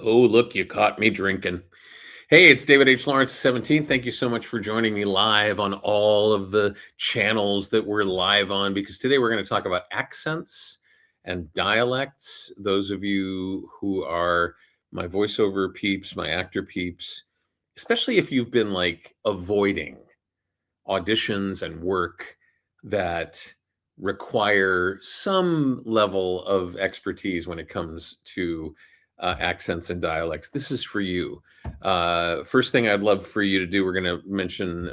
Oh, look, you caught me drinking. Hey, it's David H. Lawrence 17. Thank you so much for joining me live on all of the channels that we're live on, because today we're going to talk about accents and dialects. Those of you who are my voiceover peeps, my actor peeps, especially if you've been like avoiding auditions and work that require some level of expertise when it comes to accents and dialects. This is for you. First thing I'd love for you to do, we're going to mention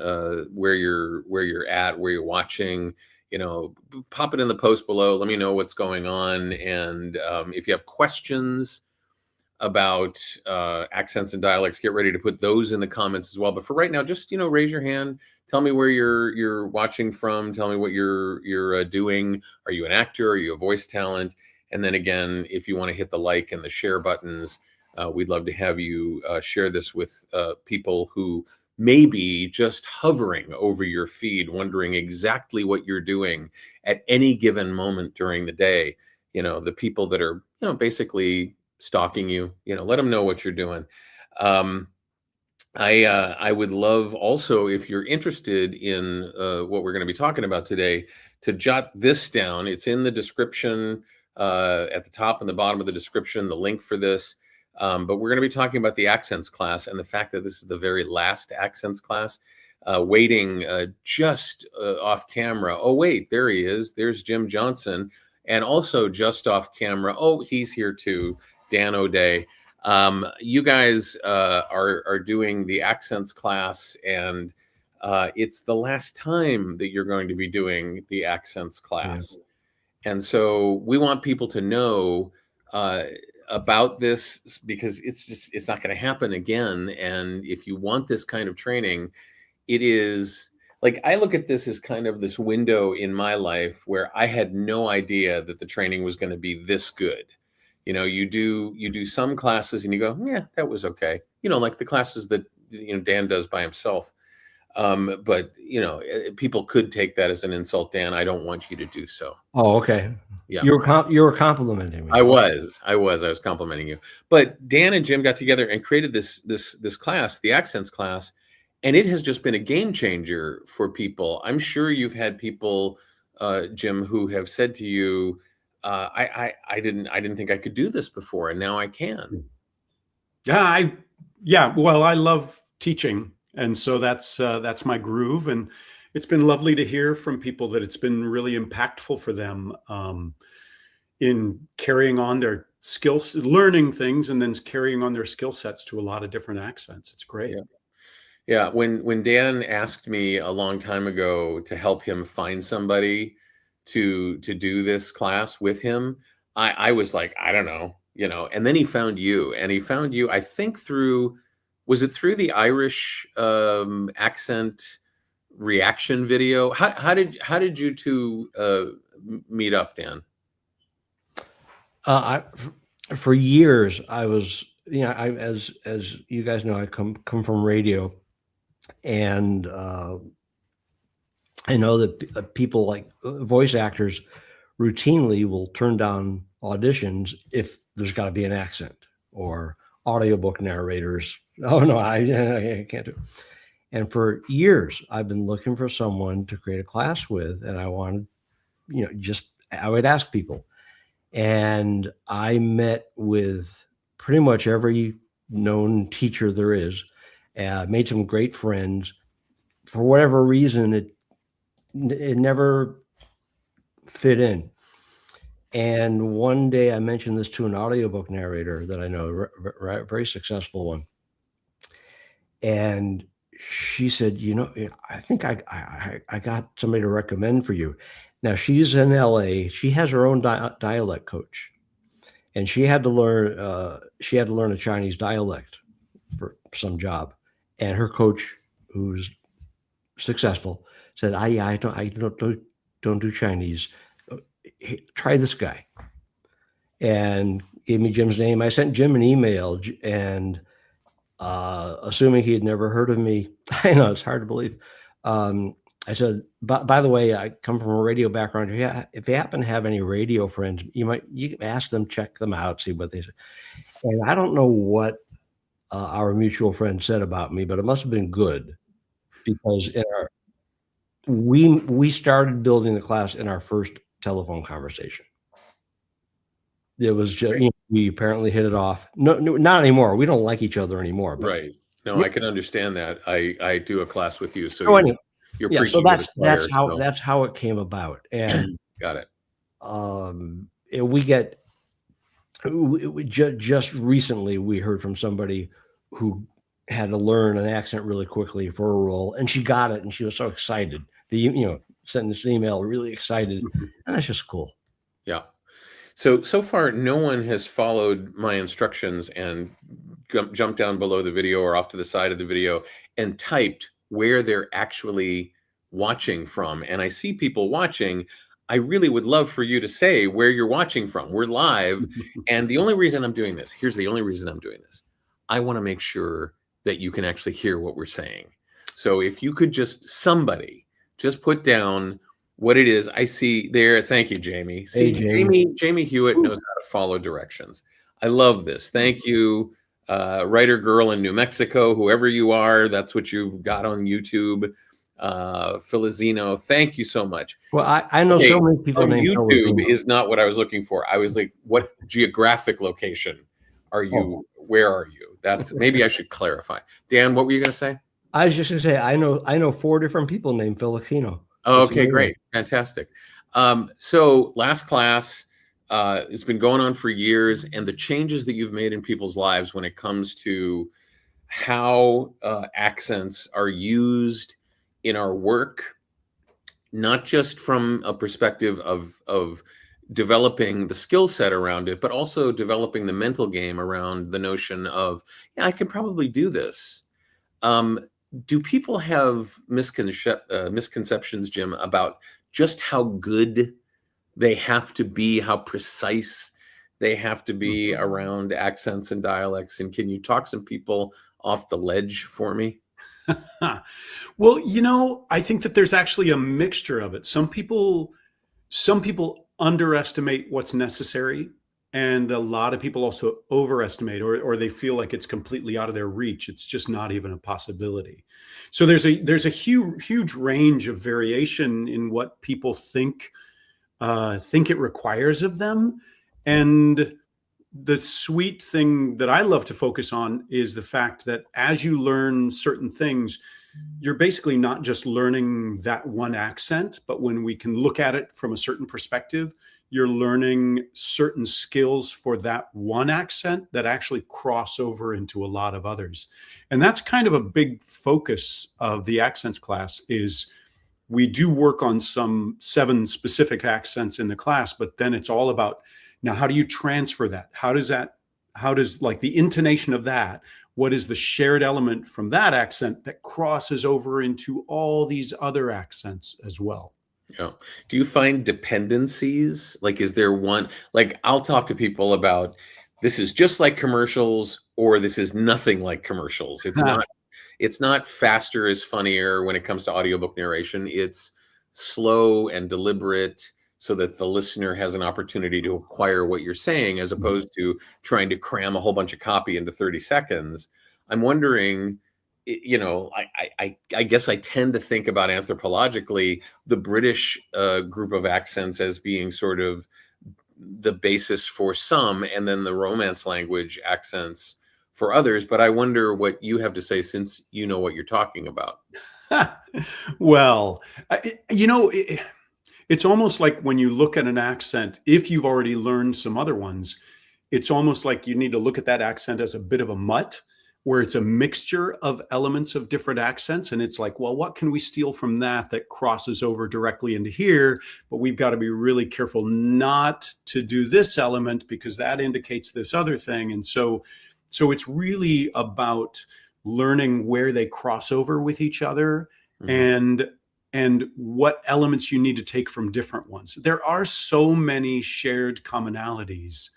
where you're at, where you're watching. You know, pop it in the post below. Let me know what's going on, and if you have questions about accents and dialects, get ready to put those in the comments as well. But for right now, just raise your hand. Tell me where you're watching from. Tell me what you're doing. Are you an actor? Are you a voice talent? And then again, if you want to hit the like and the share buttons, we'd love to have you share this with people who may be just hovering over your feed, wondering exactly what you're doing at any given moment during the day. The people that are basically stalking you, let them know what you're doing. I would love also, if you're interested in what we're going to be talking about today, to jot this down. It's in the description, at the top and the bottom of the description, the link for this. But we're going to be talking about the accents class and the fact that this is the very last accents class. Waiting just off camera. Oh, wait, there he is. There's Jim Johnson. And also just off camera. Oh, he's here too. Dan O'Day. You guys are doing the accents class, and it's the last time that you're going to be doing the accents class. Yeah. And so we want people to know about this, because it's not going to happen again. And if you want this kind of training, it is like, I look at this as kind of this window in my life where I had no idea that the training was going to be this good. You do some classes and you go, yeah, that was okay. Like the classes that Dan does by himself. But people could take that as an insult. Dan, I don't want you to do so. Oh, okay. Yeah, you were complimenting me. I was complimenting you. But Dan and Jim got together and created this class, the accents class, and it has just been a game changer for people. I'm sure you've had people, Jim, who have said to you, I didn't think I could do this before, and now I can. Well, I love teaching, and so that's my groove, and it's been lovely to hear from people that it's been really impactful for them in carrying on their skills, learning things, and then carrying on their skill sets to a lot of different accents. It's great. Yeah. When Dan asked me a long time ago to help him find somebody to do this class with him, I was like, I don't know, and then he found you, I think was it through the Irish accent reaction video? How did you two meet up, Dan? For years I was, as you guys know, I come from radio, and I know that people like voice actors routinely will turn down auditions if there's got to be an accent, or audiobook narrators. Oh no, I can't do it. And for years I've been looking for someone to create a class with, and I wanted, I would ask people, and I met with pretty much every known teacher there is, made some great friends. For whatever reason, it never fit in. And one day I mentioned this to an audiobook narrator that I know, very successful one. And she said, I think I got somebody to recommend for you. Now she's in LA. She has her own dialect coach, and she had to learn a Chinese dialect for some job. And her coach, who's successful, said, I don't do Chinese. Hey, try this guy. And gave me Jim's name. I sent Jim an email, and assuming he had never heard of me, I know it's hard to believe, I said, by the way, I come from a radio background. If you happen to have any radio friends, you can ask them, check them out, see what they say. And I don't know what our mutual friend said about me, but it must have been good because we started building the class in our first telephone conversation. It was just, we apparently hit it off. No, not anymore. We don't like each other anymore. But Right. No, I can understand that. I do a class with you, so you're yeah. So preaching to the that's choir, that's how it came about. And got it. we get just recently we heard from somebody who had to learn an accent really quickly for a role, and she got it, and she was so excited. Sent this email, really excited, and that's just cool. Yeah. So far, no one has followed my instructions and jumped down below the video or off to the side of the video and typed where they're actually watching from. And I see people watching. I really would love for you to say where you're watching from. We're live. And the only reason I'm doing this, here's the only reason I'm doing this. I want to make sure that you can actually hear what we're saying. So if you could somebody put down what it is I see there. Thank you, Jamie. See, Hey, Jamie Hewitt knows how to follow directions. I love this. Thank you, writer girl in New Mexico, whoever you are. That's what you've got on YouTube. Filizino, thank you so much. Well, I know so many people named YouTube is not what I was looking for. I was like, what geographic location are you? Where are you? That's maybe I should clarify. Dan, what were you going to say? I was just going to say I know 4 different people named Filipino. Oh, okay, great, fantastic. So last class, it's been going on for years, and the changes that you've made in people's lives when it comes to how accents are used in our work, not just from a perspective of developing the skill set around it, but also developing the mental game around the notion of, I can probably do this. Do people have misconceptions, Jim, about just how good they have to be, how precise they have to be around accents and dialects? And can you talk some people off the ledge for me? Well, I think that there's actually a mixture of it. Some people underestimate what's necessary, and a lot of people also overestimate, or they feel like it's completely out of their reach. It's just not even a possibility. So there's a huge range of variation in what people think it requires of them. And the sweet thing that I love to focus on is the fact that as you learn certain things, you're basically not just learning that one accent, but when we can look at it from a certain perspective, you're learning certain skills for that one accent that actually cross over into a lot of others. And that's kind of a big focus of the accents class. Is we do work on some 7 specific accents in the class, but then it's all about, now, how do you transfer that? How does like the intonation of that, what is the shared element from that accent that crosses over into all these other accents as well? Yeah. Do you find dependencies? Like, is there one, like, I'll talk to people about, this is just like commercials, or this is nothing like commercials. It's not faster is funnier when it comes to audiobook narration. It's slow and deliberate so that the listener has an opportunity to acquire what you're saying, as opposed to trying to cram a whole bunch of copy into 30 seconds. I'm wondering, I guess I tend to think about anthropologically the British group of accents as being sort of the basis for some, and then the Romance language accents for others. But I wonder what you have to say, since you know what you're talking about. Well, it's almost like when you look at an accent, if you've already learned some other ones, it's almost like you need to look at that accent as a bit of a mutt, where it's a mixture of elements of different accents. And it's like, well, what can we steal from that crosses over directly into here? But we've got to be really careful not to do this element because that indicates this other thing. And so it's really about learning where they cross over with each other, and what elements you need to take from different ones. There are so many shared commonalities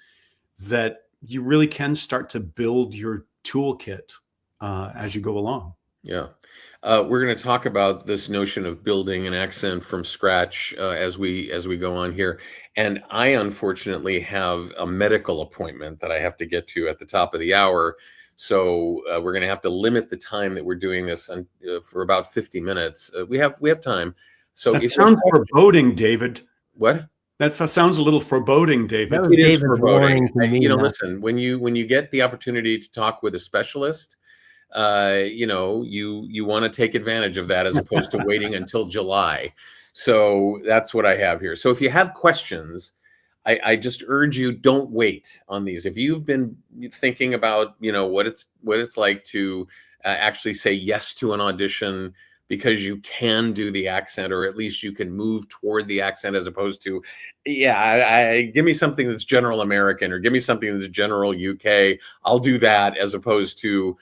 that you really can start to build your toolkit as you go along. Yeah. We're going to talk about this notion of building an accent from scratch as we go on here. And I unfortunately have a medical appointment that I have to get to at the top of the hour. So we're going to have to limit the time that we're doing this for about 50 minutes. We have time. So That if sounds foreboding, David. what? That sounds a little foreboding, David. That was It is David's foreboding. warning to me. Listen, when you get the opportunity to talk with a specialist, you want to take advantage of that as opposed to waiting until July. So that's what I have here. So if you have questions, I just urge you, don't wait on these. If you've been thinking about, what it's like to actually say yes to an audition because you can do the accent, or at least you can move toward the accent, as opposed to, give me something that's general American, or give me something that's general UK. I'll do that, as opposed to,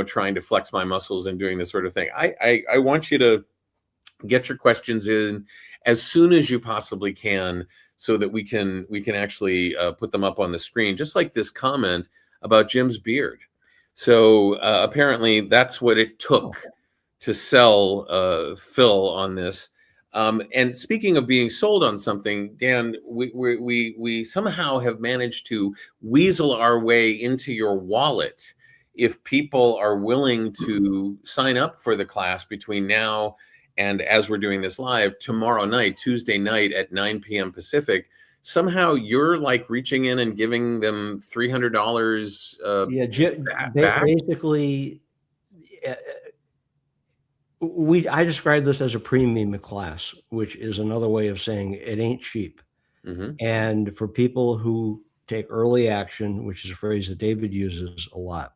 trying to flex my muscles and doing this sort of thing. I want you to get your questions in as soon as you possibly can, so that we can actually put them up on the screen, just like this comment about Jim's beard. So apparently that's what it took to sell Phil on this. And speaking of being sold on something, Dan, we somehow have managed to weasel our way into your wallet if people are willing to sign up for the class between now and, as we're doing this live, tomorrow night, Tuesday night at 9 p.m. Pacific. Somehow you're like reaching in and giving them $300 back. Basically, I describe this as a premium class, which is another way of saying it ain't cheap. Mm-hmm. And for people who take early action, which is a phrase that David uses a lot,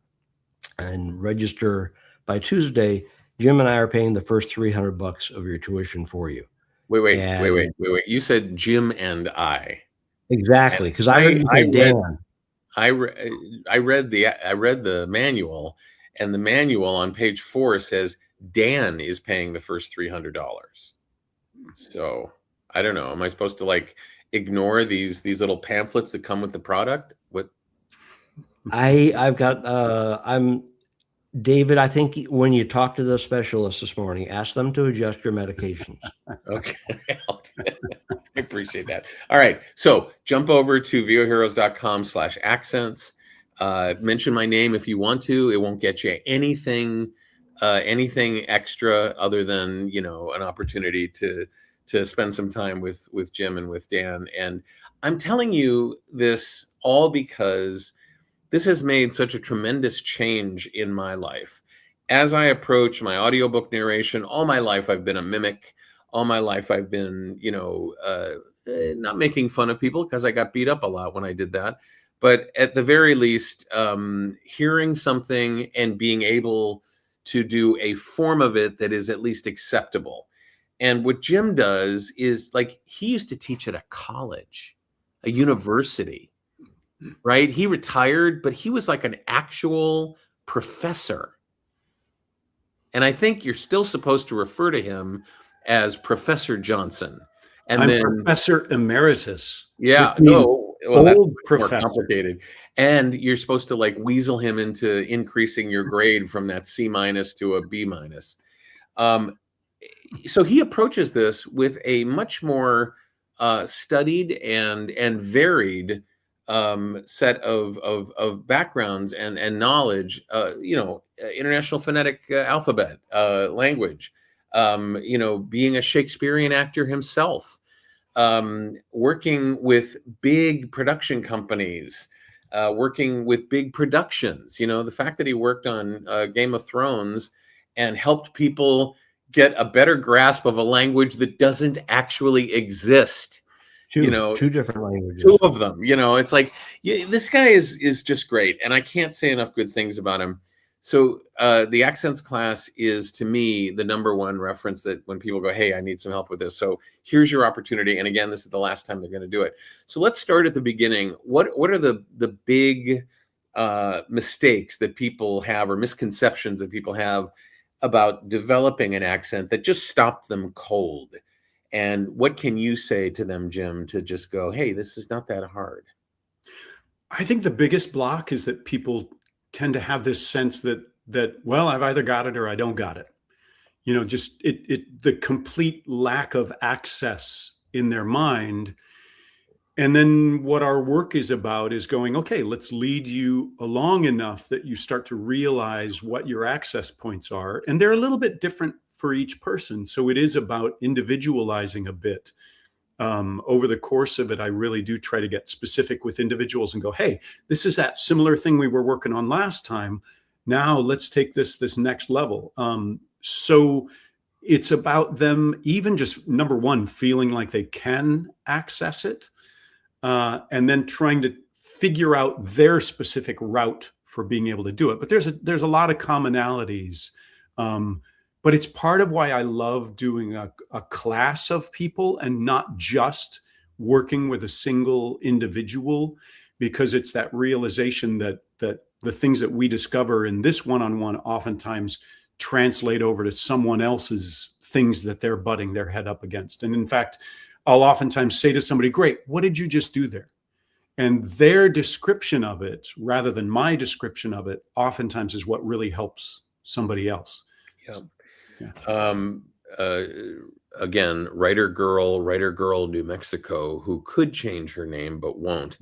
and register by Tuesday, Jim and I are paying the first $300 of your tuition for you. Wait. You said Jim and I. Exactly, because I heard you say Dan. I read the manual, and the manual on page 4 says Dan is paying the first $300. So I don't know. Am I supposed to ignore these little pamphlets that come with the product? What? I've got I'm David. I think when you talk to the specialist this morning, ask them to adjust your medications. Okay. I appreciate that. All right. So jump over to voheroes.com/accents. Mention my name if you want to. It won't get you anything extra other than, an opportunity to spend some time with Jim and with Dan. And I'm telling you this all because this has made such a tremendous change in my life. As I approach my audiobook narration, all my life I've been a mimic. All my life I've been, not making fun of people, because I got beat up a lot when I did that. But at the very least, hearing something and being able to do a form of it that is at least acceptable. And what Jim does is, he used to teach at a college, a university, right? He retired, but he was like an actual professor. And I think you're still supposed to refer to him as Professor Johnson. And I'm Professor Emeritus. Yeah, no, well, that's more professor. Complicated. And you're supposed to weasel him into increasing your grade from that C- to a B-. So he approaches this with a much more studied and varied set of backgrounds and knowledge. International Phonetic Alphabet language. Being a Shakespearean actor himself, working with big production companies, working with big productions. The fact that he worked on Game of Thrones and helped people get a better grasp of a language that doesn't actually exist. Two different languages. Two of them. It's like, this guy is just great, and I can't say enough good things about him. So the accents class is, to me, the number one reference that when people go, hey, I need some help with this. So here's your opportunity. And again, this is the last time they're going to do it. So let's start at the beginning. What are the big mistakes that people have, or misconceptions that people have about developing an accent that just stopped them cold? And what can you say to them, Jim, to just go, hey, this is not that hard? I think the biggest block is that people tend to have this sense that that, well, I've either got it or I don't got it. You know, just the complete lack of access in their mind. And then what our work is about is going, okay, let's lead you along enough that you start to realize what your access points are. And they're a little bit different for each person. So it is about individualizing a bit. Over the course of it, I really do try to get specific with individuals and go, hey, this is that similar thing we were working on last time. Now let's take this next level. So it's about them even just, number one, feeling like they can access it, and then trying to figure out their specific route for being able to do it. But there's a lot of commonalities. But it's part of why I love doing a class of people and not just working with a single individual, because it's that realization that the things that we discover in this one-on-one oftentimes translate over to someone else's things that they're butting their head up against. And in fact, I'll oftentimes say to somebody, great, what did you just do there? And their description of it, rather than my description of it, oftentimes is what really helps somebody else. Yeah. Yeah. Again, writer girl, New Mexico, who could change her name but won't.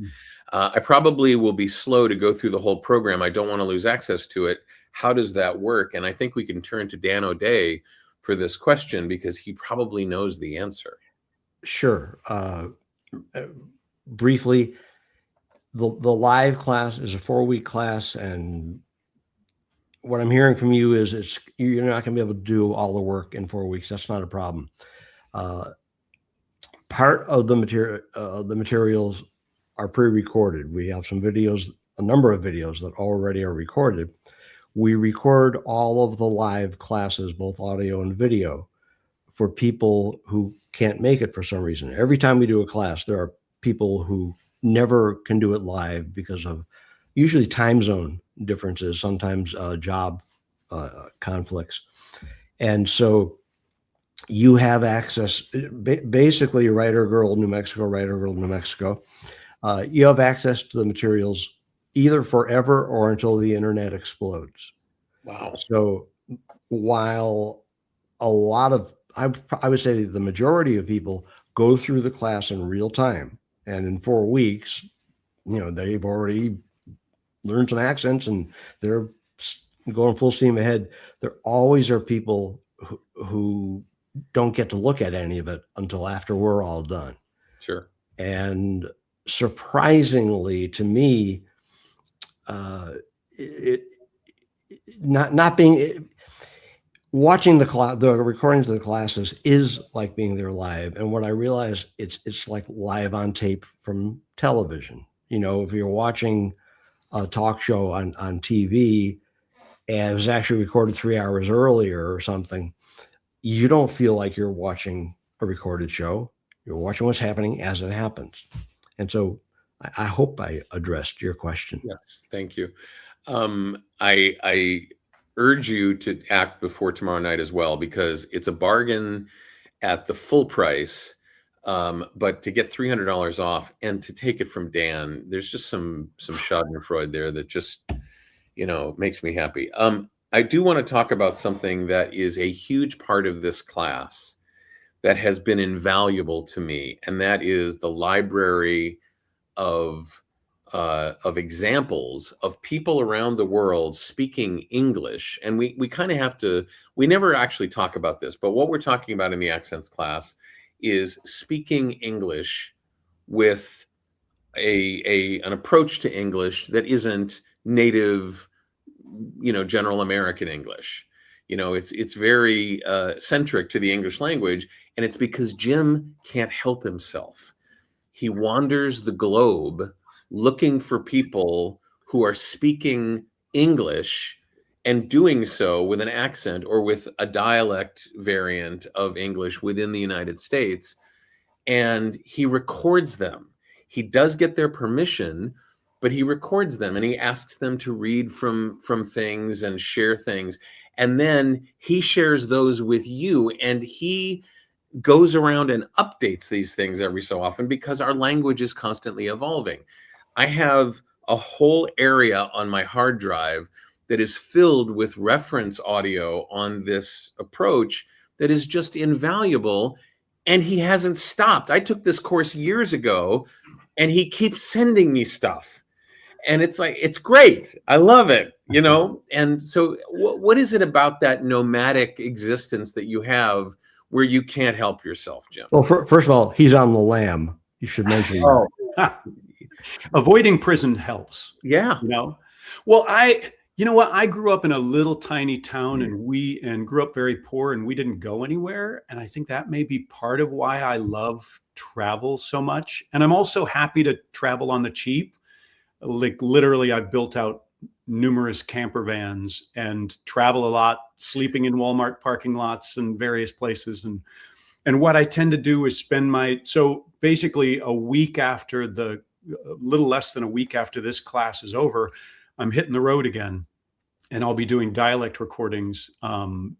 I probably will be slow to go through the whole program. I don't want to lose access to it. How does that work? And I think we can turn to Dan O'Day for this question because he probably knows the answer. Sure. Briefly, the live class is a 4-week class, and what I'm hearing from you is you're not going to be able to do all the work in 4 weeks. That's not a problem. Part of the materials are pre-recorded. We have some videos, a number of videos that already are recorded. We record all of the live classes, both audio and video, for people who can't make it for some reason. Every time we do a class, there are people who never can do it live because of usually time zone differences, sometimes job conflicts. And so you have access, basically Writer Girl New Mexico, you have access to the materials either forever or until the internet explodes. Wow. So while a lot of, I would say the majority of people go through the class in real time, and in 4 weeks, you know, they've already learned some accents and they're going full steam ahead. There always are people who don't get to look at any of it until after we're all done. Sure. And surprisingly to me, watching the recordings of the classes is like being there live. And what I realize, it's like live on tape from television. You know, if you're watching a talk show on TV and it was actually recorded 3 hours earlier or something, you don't feel like you're watching a recorded show. You're watching what's happening as it happens. And so I hope I addressed your question. Yes, thank you. I urge you to act before tomorrow night as well, because it's a bargain at the full price. But to get $300 off and to take it from Dan, there's just some schadenfreude there that just, you know, makes me happy. I do want to talk about something that is a huge part of this class that has been invaluable to me, and that is the library of examples of people around the world speaking English. And we kind of have to, we never actually talk about this, but what we're talking about in the accents class is speaking English with an approach to English that isn't native, you know, general American English. You know, it's very centric to the English language, and it's because Jim can't help himself. He wanders the globe looking for people who are speaking English and doing so with an accent or with a dialect variant of English within the United States. And he records them. He does get their permission, but he records them and he asks them to read from things and share things. And then he shares those with you, and he goes around and updates these things every so often because our language is constantly evolving. I have a whole area on my hard drive that is filled with reference audio on this approach that is just invaluable. And he hasn't stopped. I took this course years ago, and he keeps sending me stuff. And it's like, it's great. I love it, you know? And so what is it about that nomadic existence that you have where you can't help yourself, Jim? Well, first of all, he's on the lam. You should mention that. Oh, Avoiding prison helps. yeah. You know, well, you know what? I grew up in a little tiny town, and grew up very poor, and we didn't go anywhere. And I think that may be part of why I love travel so much. And I'm also happy to travel on the cheap. Like literally, I've built out numerous camper vans and travel a lot, sleeping in Walmart parking lots and various places. And what I tend to do is so basically a little less than a week after this class is over, I'm hitting the road again, and I'll be doing dialect recordings. So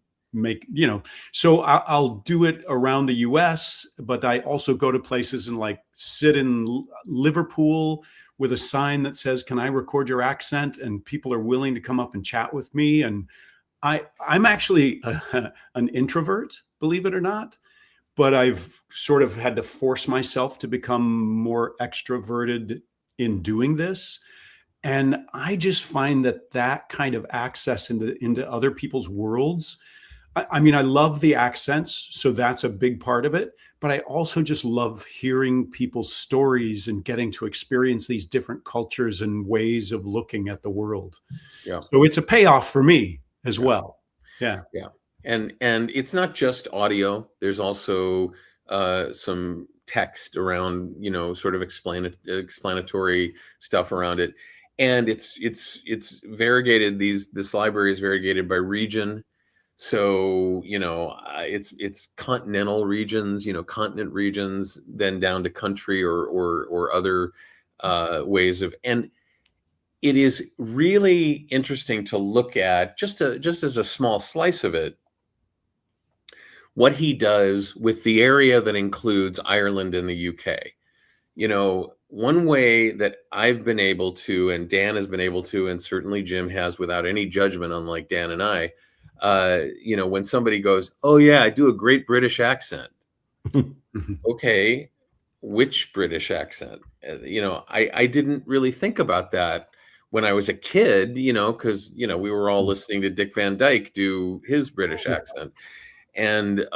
I'll do it around the US, but I also go to places and like sit in Liverpool with a sign that says, "Can I record your accent?" And people are willing to come up and chat with me. And I'm actually an introvert, believe it or not, but I've sort of had to force myself to become more extroverted in doing this. And I just find that kind of access into other people's worlds. I mean, I love the accents, so that's a big part of it. But I also just love hearing people's stories and getting to experience these different cultures and ways of looking at the world. Yeah. So it's a payoff for me as well. Yeah. Yeah. And it's not just audio. There's also some text around, you know, sort of explanatory stuff around it. And it's variegated. This library is variegated by region. So, you know, it's continental regions, you know, continent regions, then down to country or other ways of, and it is really interesting to look at just as a small slice of it, what he does with the area that includes Ireland and the UK. You know, one way that I've been able to, and Dan has been able to, and certainly Jim has without any judgment, unlike Dan and I, you know, when somebody goes, "Oh yeah, I do a great British accent." Okay, which British accent? You know, I didn't really think about that when I was a kid, you know, because, you know, we were all listening to Dick Van Dyke do his British accent. And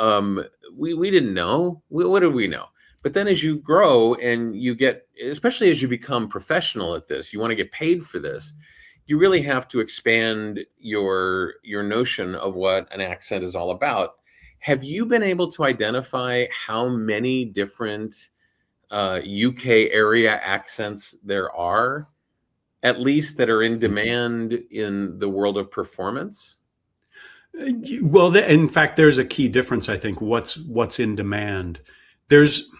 we didn't know. What did we know? But then as you grow and you get, especially as you become professional at this, you want to get paid for this, you really have to expand your notion of what an accent is all about. Have you been able to identify how many different UK area accents there are, at least that are in demand in the world of performance? Well, in fact, there's a key difference, I think, what's in demand. There's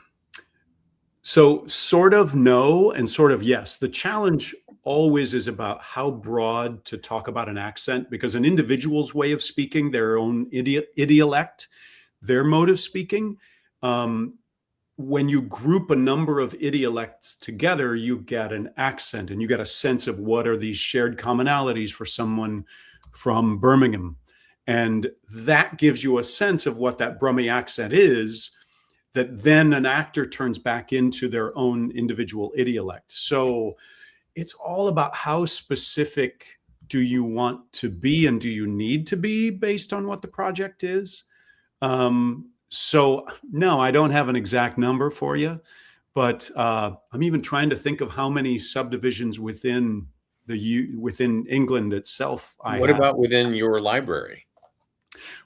so sort of no and sort of yes. The challenge always is about how broad to talk about an accent, because an individual's way of speaking, their own idiolect, their mode of speaking, when you group a number of idiolects together, you get an accent, and you get a sense of what are these shared commonalities for someone from Birmingham. And that gives you a sense of what that Brummie accent is, that then an actor turns back into their own individual idiolect. So it's all about how specific do you want to be, and do you need to be based on what the project is. So no, I don't have an exact number for you, but I'm even trying to think of how many subdivisions within England itself I What have. about within your library?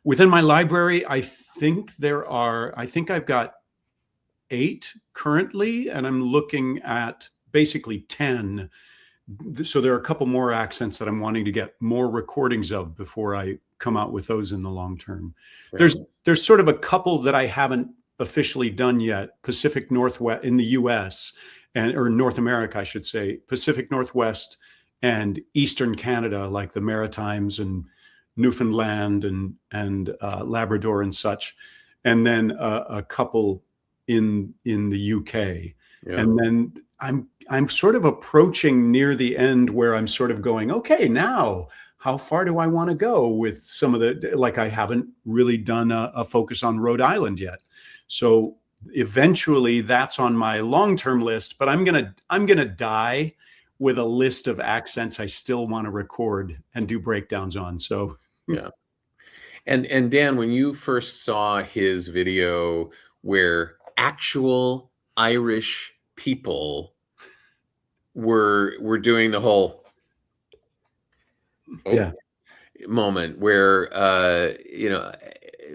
Within my library, I think I've got 8 currently, and I'm looking at basically 10. So there are a couple more accents that I'm wanting to get more recordings of before I come out with those in the long term. Right. There's sort of a couple that I haven't officially done yet. Pacific Northwest in the US, or North America, I should say, Pacific Northwest and Eastern Canada, like the Maritimes and Newfoundland and Labrador and such, and then a couple in the UK. Yeah. And then I'm sort of approaching near the end where I'm sort of going, okay, now how far do I want to go with some of the, like, I haven't really done a focus on Rhode Island yet. So eventually that's on my long-term list, but I'm gonna die with a list of accents I still want to record and do breakdowns on. So Yeah. And Dan, when you first saw his video where actual Irish people were doing the whole Yeah. moment where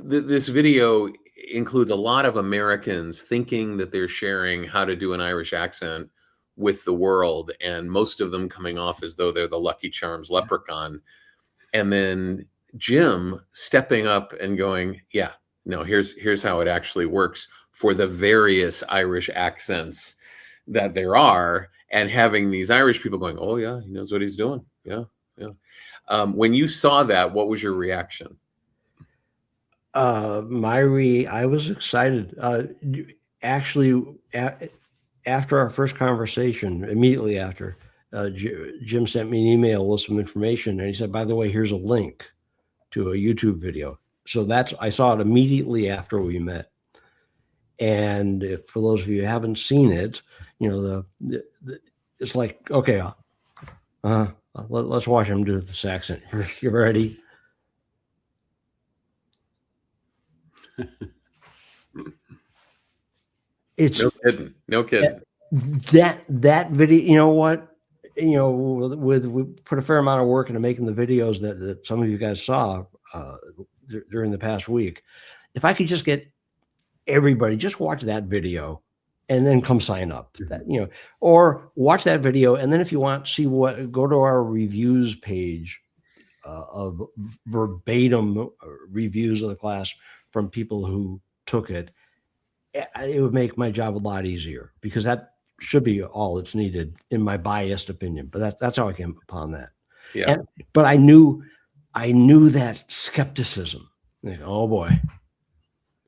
this video includes a lot of Americans thinking that they're sharing how to do an Irish accent with the world, and most of them coming off as though they're the Lucky Charms leprechaun, and then Jim stepping up and going, yeah, no, here's how it actually works for the various Irish accents that there are, and having these Irish people going, oh yeah, he knows what he's doing. Yeah. When you saw that, what was your reaction? I was excited. Actually, after our first conversation, immediately after, Jim sent me an email with some information, and he said, by the way, here's a link to a YouTube video. So I saw it immediately after we met. And for those of you who haven't seen it, it's like, okay, let's watch him do this accent. You ready? It's no kidding. That video, you know what? We put a fair amount of work into making the videos that some of you guys saw during the past week. If I could just get everybody, just watch that video and then come sign up, or watch that video. And then if you want, go to our reviews page of verbatim reviews of the class from people who took it. It would make my job a lot easier, because that should be all that's needed in my biased opinion. But that's how I came upon that. Yeah. But I knew that skepticism. Like, oh boy,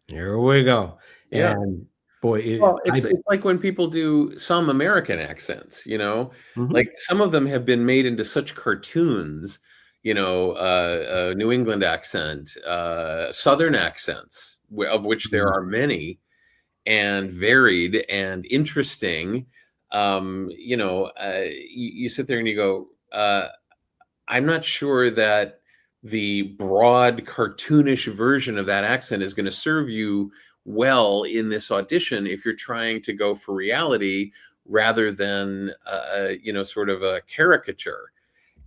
here we go. Yeah. And boy, it's like when people do some American accents, like some of them have been made into such cartoons, New England accent, Southern accents, of which there are many, and varied and interesting. You sit there and you go, I'm not sure that the broad cartoonish version of that accent is going to serve you well in this audition if you're trying to go for reality rather than sort of a caricature.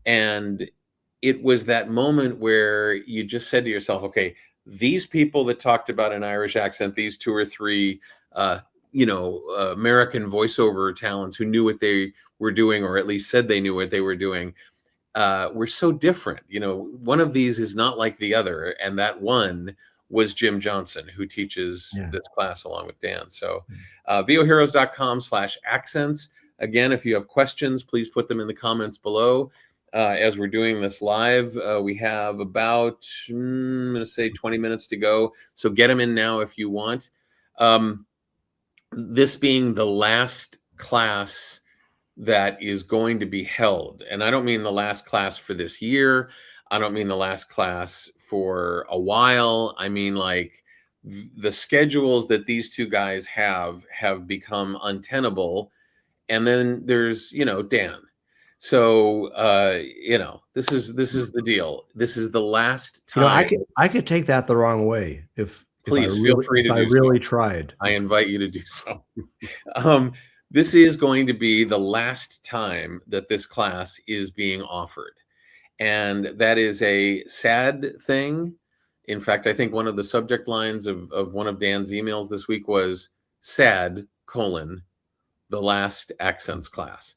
And it was that moment where you just said to yourself, okay, these people that talked about an Irish accent, these two or three American voiceover talents who knew what they were doing, or at least said they knew what they were doing, were so different. One of these is not like the other, and that one was Jim Johnson, who teaches this class along with Dan. So voheroes.com/accents. Again, if you have questions, please put them in the comments below. As we're doing this live, we have about, I'm going to say 20 minutes to go. So get them in now if you want. This being the last class that is going to be held. And I don't mean the last class for this year. I don't mean the last class for a while. I mean, like, the schedules that these two guys have become untenable. And then there's, Dan. So, this is the deal. This is the last time. I could take that the wrong way if please feel free to do so. I really tried. I invite you to do so. This is going to be the last time that this class is being offered. And that is a sad thing. In fact, I think one of the subject lines of one of Dan's emails this week was sad, the last accents class.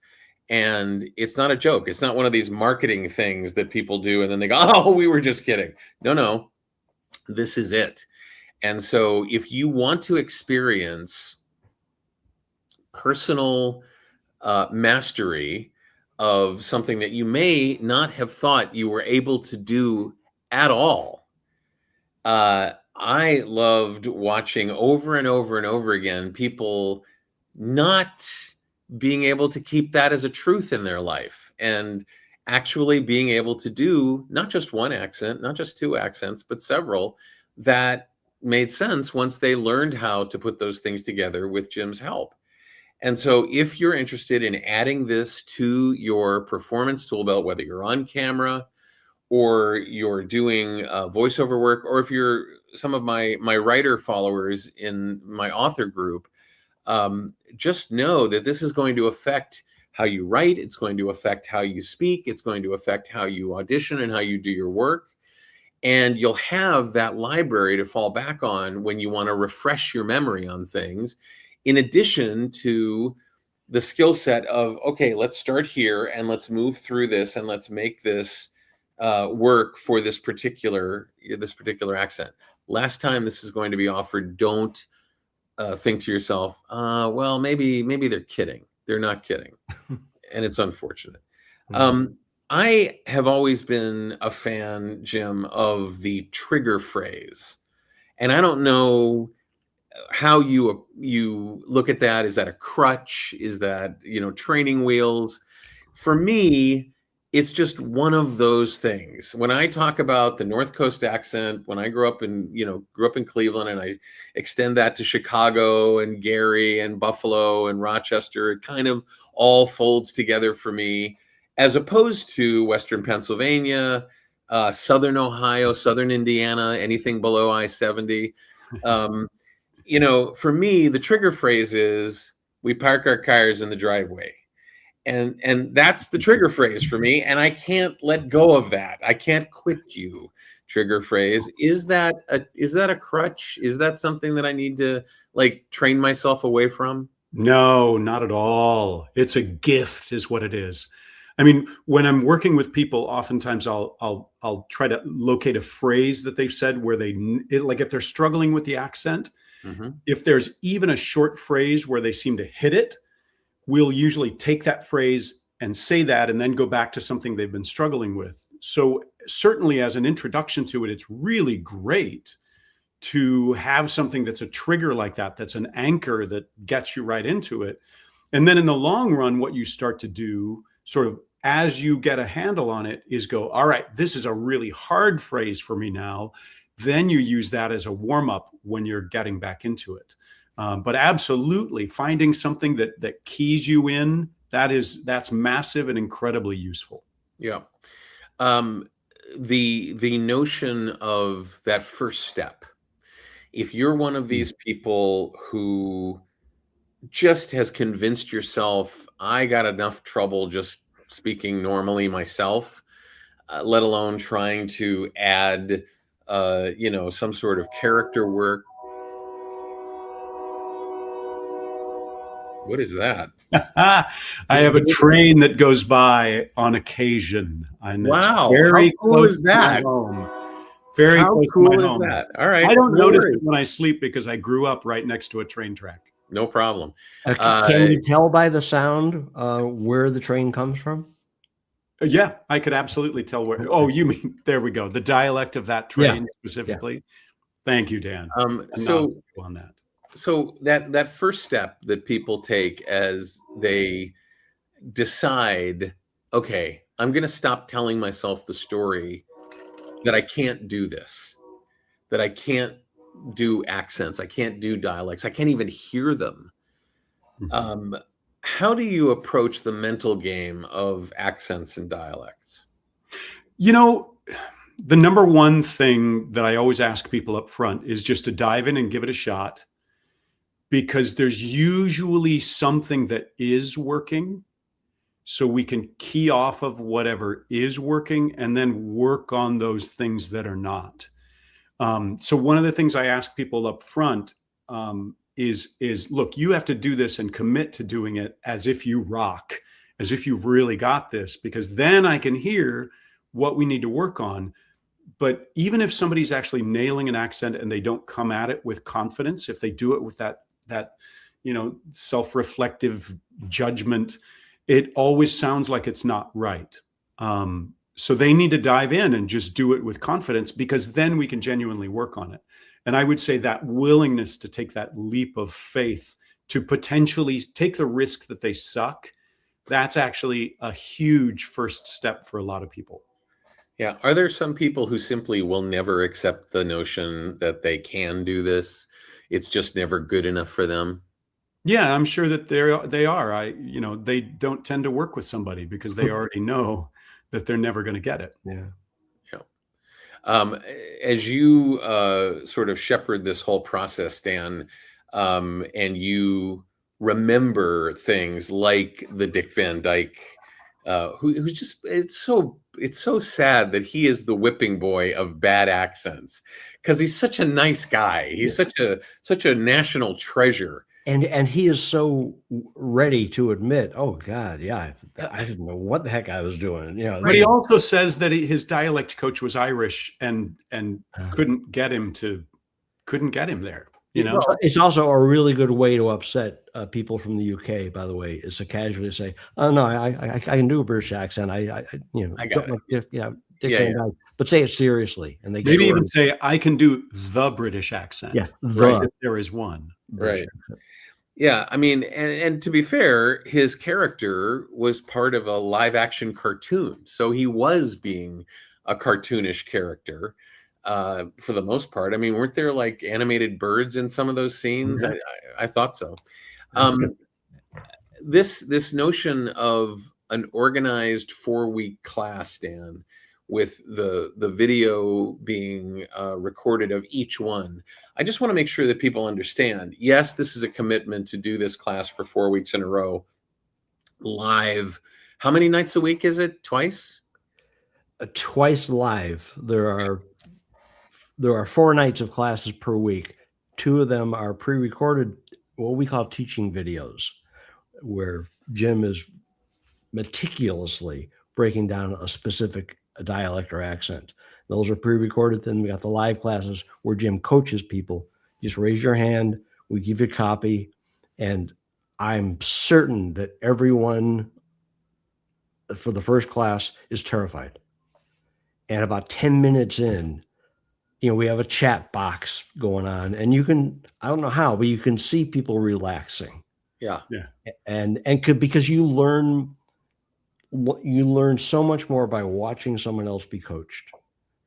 And it's not a joke. It's not one of these marketing things that people do and then they go, oh, we were just kidding. No, this is it. And so if you want to experience personal mastery of something that you may not have thought you were able to do at all, I loved watching over and over and over again people not being able to keep that as a truth in their life. And actually being able to do not just one accent, not just two accents, but several that made sense once they learned how to put those things together with Jim's help. And so if you're interested in adding this to your performance tool belt, whether you're on camera or you're doing voiceover work, or if you're some of my writer followers in my author group, just know that this is going to affect how you write. It's going to affect how you speak. It's going to affect how you audition and how you do your work. And you'll have that library to fall back on when you want to refresh your memory on things, in addition to the skill set of, okay, let's start here and let's move through this and let's make this work for this particular accent. Last time this is going to be offered, don't think to yourself, well, maybe they're kidding. They're not kidding. And it's unfortunate. I have always been a fan, Jim, of the trigger phrase. And I don't know how you look at that. Is that a crutch? Is that, training wheels? For me, it's just one of those things. When I talk about the North Coast accent, when I grew up in Cleveland, and I extend that to Chicago and Gary and Buffalo and Rochester, it kind of all folds together for me, as opposed to Western Pennsylvania, Southern Ohio, Southern Indiana, anything below I-70. For me, the trigger phrase is, we park our cars in the driveway. And that's the trigger phrase for me. And I can't let go of that. I can't quit you. Trigger phrase. Is that a crutch? Is that something that I need to train myself away from? No, not at all. It's a gift is what it is. I mean, when I'm working with people, oftentimes I'll try to locate a phrase that they've said where if they're struggling with the accent, if there's even a short phrase where they seem to hit it, we'll usually take that phrase and say that and then go back to something they've been struggling with. So certainly as an introduction to it, it's really great to have something that's a trigger like that, that's an anchor that gets you right into it. And then in the long run, what you start to do sort of as you get a handle on it is go, all right, this is a really hard phrase for me now. Then you use that as a warm up when you're getting back into it. But absolutely finding something that keys you in, that's massive and incredibly useful. Yeah. The notion of that first step, if you're one of these people who just has convinced yourself, I got enough trouble just speaking normally myself, let alone trying to add, some sort of character work. What is that? I have a train that goes by on occasion. And wow. It's very How cool close is that? to my home. Very How close cool to my is home. that? All right. I don't No notice worries. it when I sleep because I grew up right next to a train track. No problem. Can you tell by the sound where the train comes from? Yeah, I could absolutely tell where. Oh, you mean, there we go. The dialect of that train specifically. Yeah. Thank you, Dan. So on that. So that first step that people take as they decide, okay, I'm going to stop telling myself the story that I can't do this, that I can't do accents, I can't do dialects, I can't even hear them. How do you approach the mental game of accents and dialects? The number one thing that I always ask people up front is just to dive in and give it a shot, because there's usually something that is working. So we can key off of whatever is working and then work on those things that are not. So one of the things I ask people up front is, look, you have to do this and commit to doing it as if you rock, as if you've really got this, because then I can hear what we need to work on. But even if somebody's actually nailing an accent and they don't come at it with confidence, if they do it with that self-reflective judgment, it always sounds like it's not right. So they need to dive in and just do it with confidence, because then we can genuinely work on it. And I would say that willingness to take that leap of faith to potentially take the risk that they suck, that's actually a huge first step for a lot of people. Yeah. Are there some people who simply will never accept the notion that they can do this? It's just never good enough for them. Yeah, I'm sure that they are. They don't tend to work with somebody because they already know that they're never going to get it. Yeah. Yeah. As you sort of shepherd this whole process, Dan, and you remember things like the Dick Van Dyke, who's just it's so sad that he is the whipping boy of bad accents because he's such a nice guy. He's such a national treasure. And he is so ready to admit, oh God, yeah, I didn't know what the heck I was doing. But he also says that his dialect coach was Irish and couldn't get him there. It's also a really good way to upset people from the UK. By the way, is to casually say, "Oh no, I can do a British accent. I got it. Dick Van Dyke, but say it seriously." And they maybe even say, "I can do the British accent." Yeah, right. If there is one. Right. Yeah, I mean, and to be fair, his character was part of a live action cartoon, so he was being a cartoonish character for the most part. I mean, weren't there like animated birds in some of those scenes? Mm-hmm. I thought so. This notion of an organized 4-week class, Dan, with the video being recorded of each one. I just want to make sure that people understand, yes, this is a commitment to do this class for 4 weeks in a row, live. How many nights a week is it? Twice? Twice live. There are 4 nights of classes per week. 2 of them are pre-recorded, what we call teaching videos, where Jim is meticulously breaking down a specific dialect or accent. Those are pre-recorded. Then we got the live classes where Jim coaches people. Just raise your hand. We give you a copy. And I'm certain that everyone for the first class is terrified. And about 10 minutes in, we have a chat box going on, and you can, I don't know how, but you can see people relaxing. Yeah. And because you learn so much more by watching someone else be coached.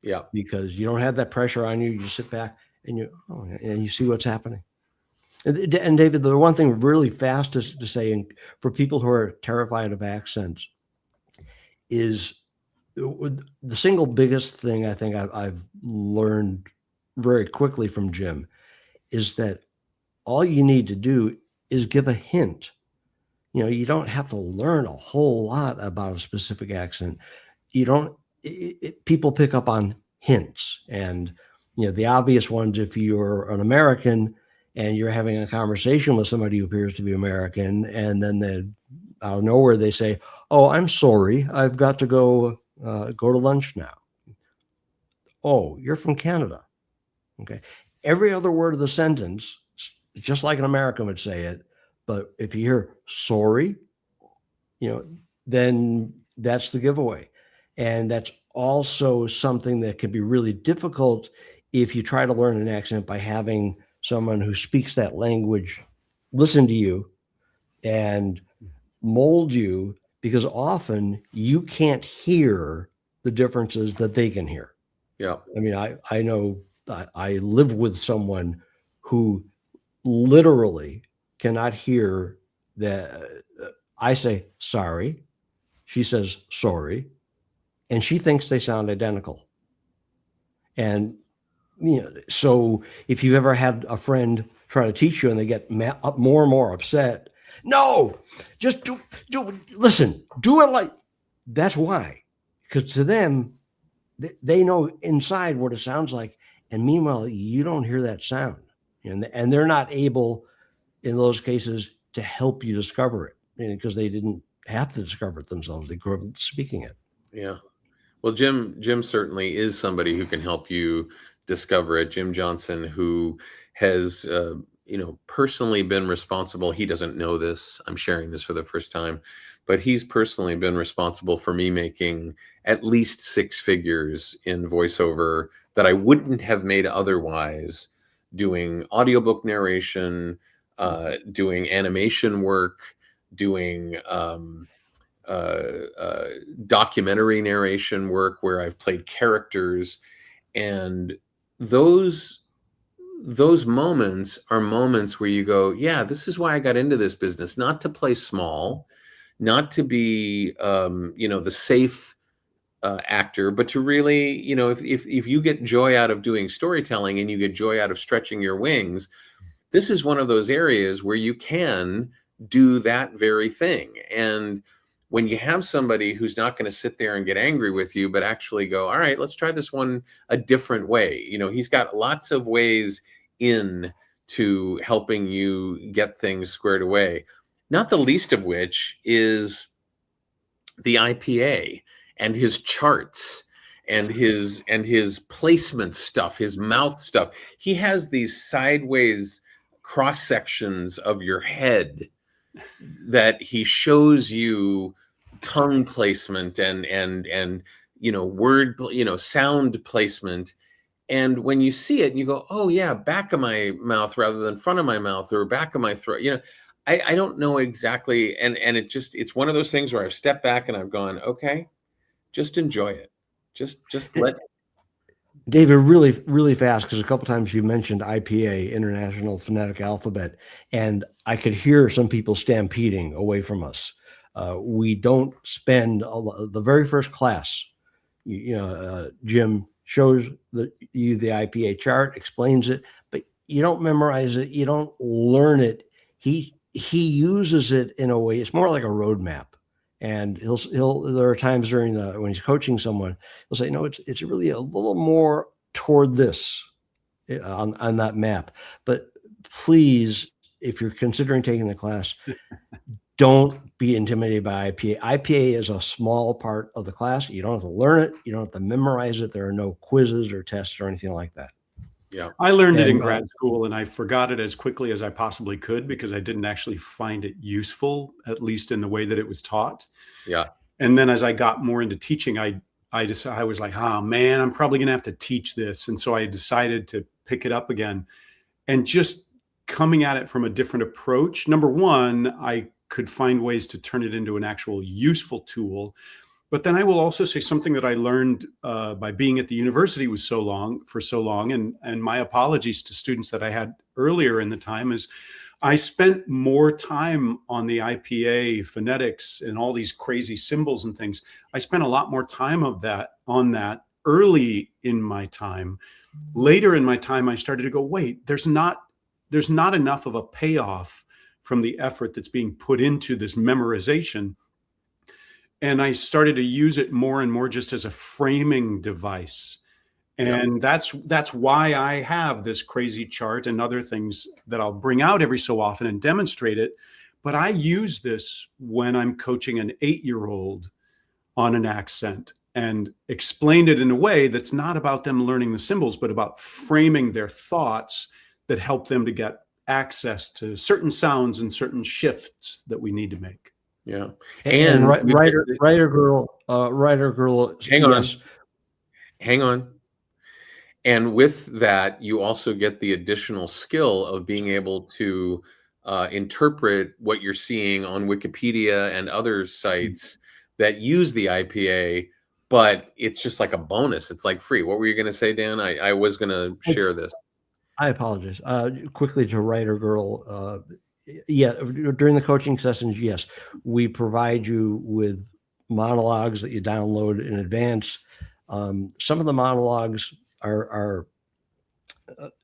Yeah. Because you don't have that pressure on you. You sit back and you see what's happening. And David, the one thing really fast to say, and for people who are terrified of accents, is the single biggest thing I think I've learned very quickly from Jim is that all you need to do is give a hint. You don't have to learn a whole lot about a specific accent. People pick up on hints, and the obvious ones, if you're an American and you're having a conversation with somebody who appears to be American, and then out of nowhere they say, "Oh, I'm sorry, I've got to go to lunch now." Oh, you're from Canada. Okay. Every other word of the sentence, just like an American would say it, but if you hear sorry, then that's the giveaway. And that's also something that can be really difficult if you try to learn an accent by having someone who speaks that language listen to you and mold you, because often you can't hear the differences that they can hear. Yeah. I mean, I know I live with someone who literally cannot hear that I say sorry, she says sorry, and she thinks they sound identical. And so if you've ever had a friend try to teach you and they get more and more upset, no, just listen, do it like, that's why. Because to them, they know inside what it sounds like. And meanwhile, you don't hear that sound. And they're not able, in those cases, to help you discover it, because they didn't have to discover it themselves. They grew up speaking it. Yeah. Well, Jim certainly is somebody who can help you discover it. Jim Johnson, who has, personally been responsible. He doesn't know this. I'm sharing this for the first time, but he's personally been responsible for me making at least 6 figures in voiceover that I wouldn't have made otherwise, doing audiobook narration, doing animation work, doing documentary narration work where I've played characters, and those moments are moments where you go, yeah, this is why I got into this business, not to play small, not to be the safe actor, but to really, if you get joy out of doing storytelling and you get joy out of stretching your wings, this is one of those areas where you can do that very thing. And when you have somebody who's not going to sit there and get angry with you, but actually go, all right, let's try this one a different way. He's got lots of ways in to helping you get things squared away, not the least of which is the IPA and his charts and his placement stuff, his mouth stuff. He has these sideways cross sections of your head that he shows you tongue placement and word, sound placement. And when you see it and you go, oh yeah, back of my mouth rather than front of my mouth, or back of my throat, I don't know exactly. And it's one of those things where I've stepped back and I've gone, okay, just enjoy it. Just let. David, really, really fast, because a couple times you mentioned IPA, International Phonetic Alphabet, and I could hear some people stampeding away from us. We don't spend the very first class. Jim shows you the IPA chart, explains it, but you don't memorize it. You don't learn it. He uses it in a way. It's more like a roadmap. And there are times when he's coaching someone, he'll say, no, it's really a little more toward this on that map. But please, if you're considering taking the class, don't be intimidated by IPA. IPA is a small part of the class. You don't have to learn it. You don't have to memorize it. There are no quizzes or tests or anything like that. Yeah, I learned it in grad school, and I forgot it as quickly as I possibly could because I didn't actually find it useful, at least in the way that it was taught. Yeah. And then as I got more into teaching, I was like, oh man, I'm probably going to have to teach this. And so I decided to pick it up again, and just coming at it from a different approach. Number one, I could find ways to turn it into an actual useful tool. But then I will also say something that I learned by being at the university for so long, and my apologies to students that I had earlier in the time, is I spent more time on the IPA phonetics and all these crazy symbols and things. I spent a lot more time on that early in my time. Later in my time, I started to go, wait, there's not enough of a payoff from the effort that's being put into this memorization. And I started to use it more and more just as a framing device. And that's why I have this crazy chart and other things that I'll bring out every so often and demonstrate it. But I use this when I'm coaching an 8-year-old on an accent, and explained it in a way that's not about them learning the symbols, but about framing their thoughts that help them to get access to certain sounds and certain shifts that we need to make. Yeah. And writer girl. Hang on. And with that, you also get the additional skill of being able to interpret what you're seeing on Wikipedia and other sites that use the IPA, but it's just like a bonus. It's like free. What were you going to say, Dan? I was going to share this. I apologize. Quickly to writer girl. During the coaching sessions, yes, we provide you with monologues that you download in advance. Some of the monologues are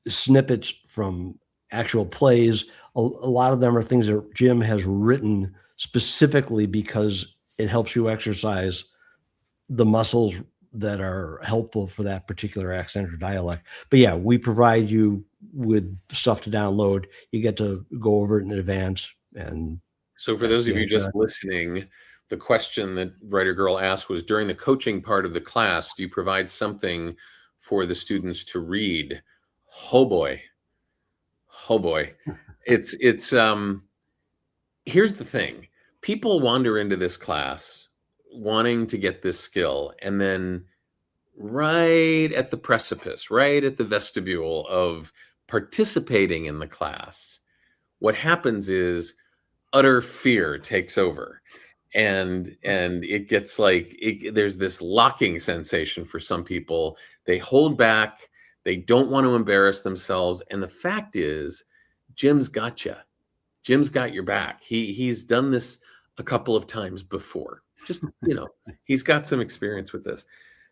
snippets from actual plays. A lot of them are things that Jim has written specifically because it helps you exercise the muscles that are helpful for that particular accent or dialect. But yeah, we provide you with stuff to download. You get to go over it in advance. And so for those of you just listening, the question that Writer Girl asked was, during the coaching part of the class, do you provide something for the students to read? Oh boy. It's here's the thing. People wander into this class wanting to get this skill, and then right at the precipice, right at the vestibule of participating in the class, what happens is utter fear takes over. and it gets like there's this locking sensation for some people. They hold back, they don't want to embarrass themselves, and the fact is Jim's got you. Jim's got your back. He's done this a couple of times before. Just, he's got some experience with this.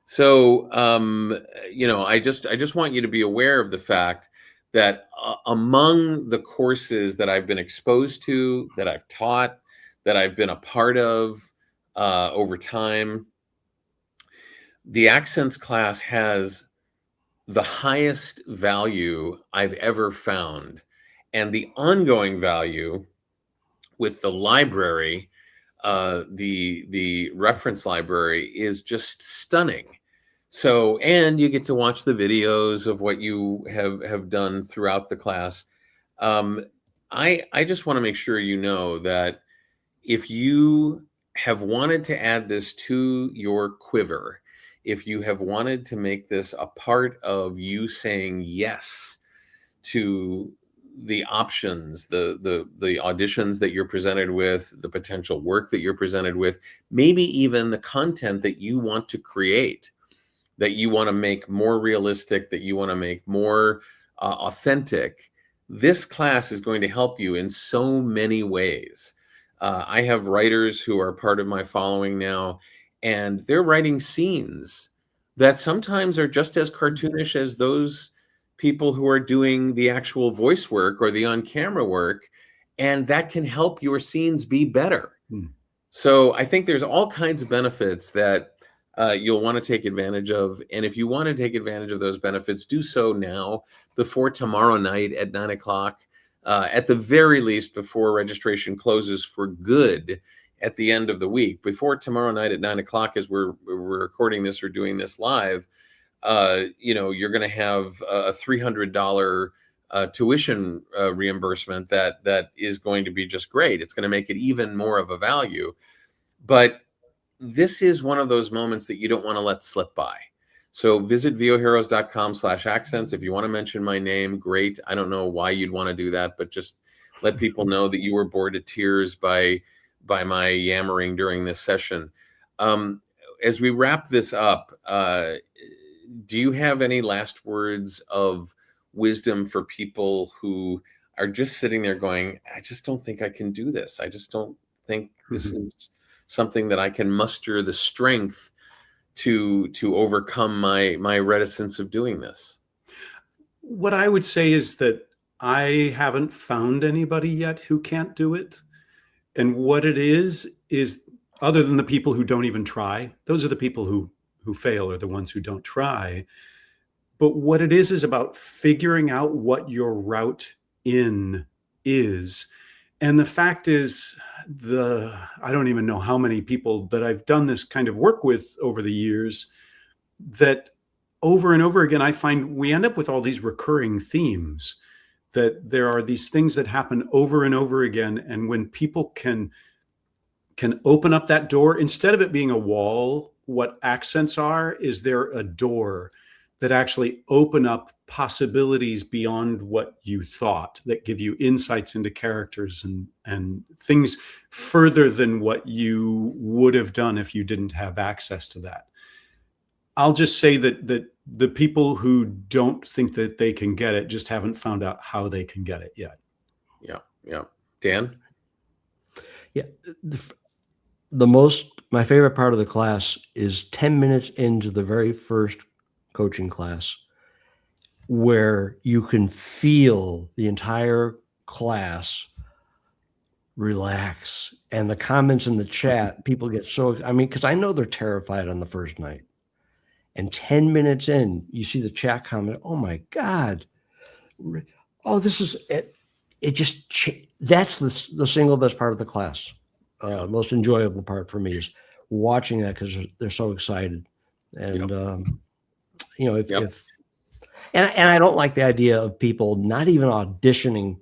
So, I just want you to be aware of the fact that among the courses that I've been exposed to, that I've taught, that I've been a part of over time, the accents class has the highest value I've ever found. And the ongoing value with the library, the reference library, is just stunning. So, and you get to watch the videos of what you have done throughout the class. I just want to make sure you know that if you have wanted to add this to your quiver, if you have wanted to make this a part of you saying yes to the options, the auditions that you're presented with, the potential work that you're presented with, maybe even the content that you want to create, that you want to make more realistic, that you want to make more authentic, this class is going to help you in so many ways. I have writers who are part of my following now, and they're writing scenes that sometimes are just as cartoonish as those people who are doing the actual voice work or the on-camera work, and that can help your scenes be better. So I think there's all kinds of benefits that you'll want to take advantage of. And if you want to take advantage of those benefits, do so now before tomorrow night at 9:00. At the very least, before registration closes for good at the end of the week. Before tomorrow night at 9:00, as we're recording this or doing this live, you're going to have a $300 tuition reimbursement that is going to be just great. It's going to make it even more of a value. But this is one of those moments that you don't want to let slip by. So visit voheroes.com/accents. If you want to mention my name, great. I don't know why you'd want to do that, but just let people know that you were bored to tears by my yammering during this session. As we wrap this up, do you have any last words of wisdom for people who are just sitting there going, I just don't think I can do this. I just don't think this is something that I can muster the strength to overcome my reticence of doing this? What I would say is that I haven't found anybody yet who can't do it. And what it is other than the people who don't even try, those are the people who fail, or the ones who don't try. But what it is about figuring out what your route in is. And the fact is, I don't even know how many people that I've done this kind of work with over the years, that over and over again, I find we end up with all these recurring themes, that there are these things that happen over and over again. And when people can open up that door, instead of it being a wall, what accents are is they're a door that actually open up possibilities beyond what you thought, that give you insights into characters and things further than what you would have done if you didn't have access to that. I'll just say that the people who don't think that they can get it just haven't found out how they can get it yet. Yeah. Dan? Yeah. My favorite part of the class is 10 minutes into the very first coaching class, where you can feel the entire class relax, and the comments in the chat, people get because I know they're terrified on the first night, and 10 minutes in, you see the chat comment, oh my God, this is it. That's the single best part of the class. Most enjoyable part for me is watching that, because they're so excited. And, and I don't like the idea of people not even auditioning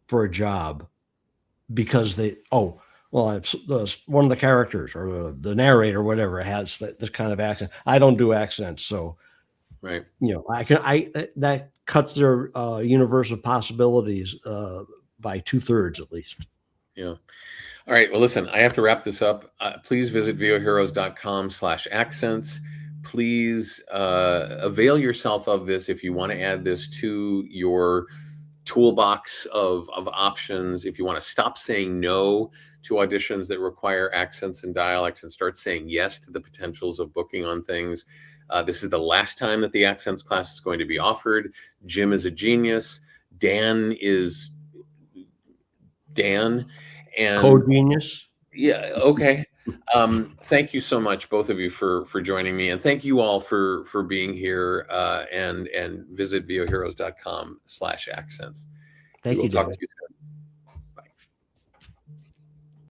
for a job because one of the characters or the narrator, whatever, has this kind of accent. I don't do accents. So, right. That cuts their universe of possibilities by 2/3 at least. Yeah. All right. Well, listen, I have to wrap this up. Please visit voheroes.com/accents. Please avail yourself of this if you want to add this to your toolbox of options. If you want to stop saying no to auditions that require accents and dialects and start saying yes to the potentials of booking on things, this is the last time that the accents class is going to be offered. Jim is a genius. Dan is Dan. And Code genius. yeah, okay. Thank you so much, both of you, for joining me, and thank you all for being here. And visit voheroes.com/accents. Thank We will you, talk David. to you